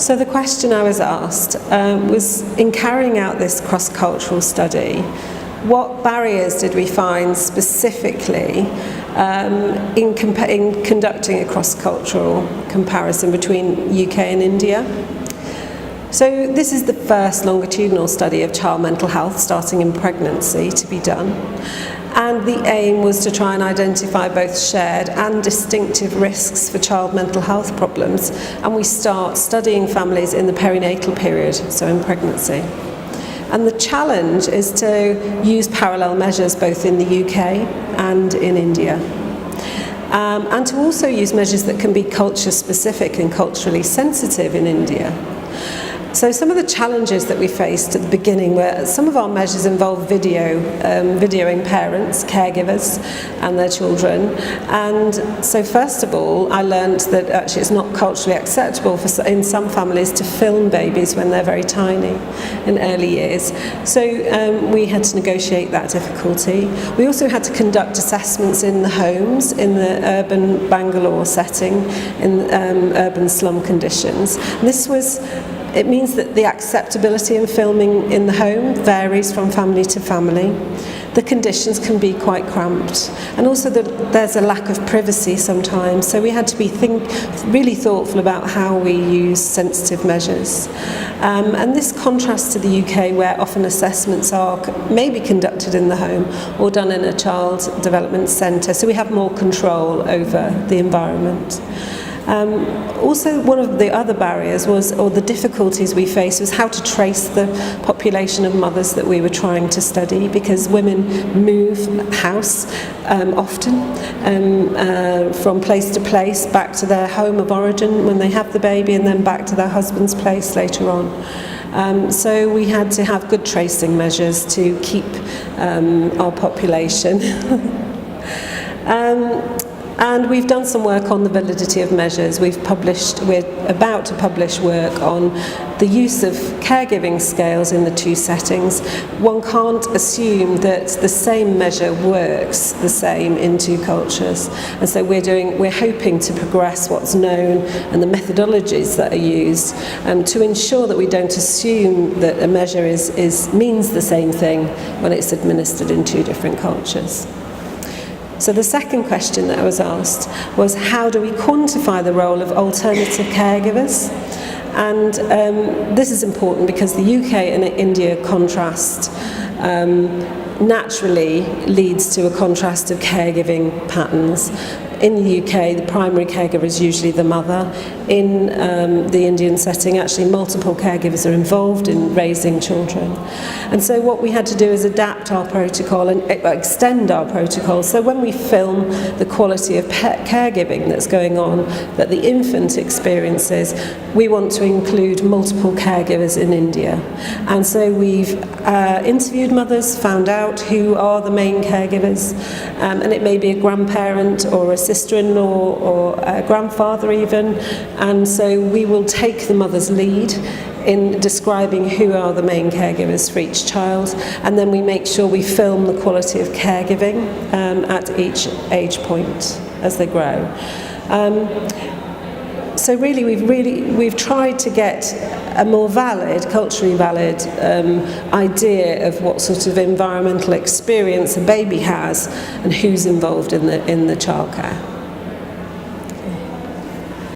So the question I was asked was, in carrying out this cross-cultural study, what barriers did we find specifically in conducting a cross-cultural comparison between UK and India? So this is the first longitudinal study of child mental health starting in pregnancy to be done. And the aim was to try and identify both shared and distinctive risks for child mental health problems. And we start studying families in the perinatal period, so in pregnancy. And the challenge is to use parallel measures both in the UK and in India. And to also use measures that can be culture specific and culturally sensitive in India. So some of the challenges that we faced at the beginning were some of our measures involve videoing parents, caregivers and their children. And so first of all, I learned that actually it's not culturally acceptable in some families to film babies when they're very tiny in early years. So we had to negotiate that difficulty. We also had to conduct assessments in the homes, in the urban Bangalore setting, in urban slum conditions. And it means that the acceptability in filming in the home varies from family to family. The conditions can be quite cramped, and also there's a lack of privacy sometimes, so we had to be really thoughtful about how we use sensitive measures. And this contrasts to the UK, where often assessments are maybe conducted in the home or done in a child development centre, so we have more control over the environment. Also, one of the other barriers or the difficulties we faced was how to trace the population of mothers that we were trying to study, because women move house often from place to place, back to their home of origin when they have the baby, and then back to their husband's place later on. So we had to have good tracing measures to keep our population. And we've done some work on the validity of measures. We're about to publish work on the use of caregiving scales in the two settings. One can't assume that the same measure works the same in two cultures. And so we're hoping to progress what's known and the methodologies that are used to ensure that we don't assume that a measure means the same thing when it's administered in two different cultures. So the second question that I was asked was, how do we quantify the role of alternative caregivers? And this is important because the UK and India contrast naturally leads to a contrast of caregiving patterns. In the UK, the primary caregiver is usually the mother. In the Indian setting, actually multiple caregivers are involved in raising children. And so what we had to do is adapt our protocol and extend our protocol. So when we film the quality of caregiving that's going on, that the infant experiences, we want to include multiple caregivers in India. And so we've interviewed mothers, found out who are the main caregivers, and it may be a grandparent or a sister-in-law or a grandfather even, and so we will take the mother's lead in describing who are the main caregivers for each child, and then we make sure we film the quality of caregiving at each age point as they grow. So really we've tried to get a more valid, culturally valid idea of what sort of environmental experience a baby has and who's involved in the childcare.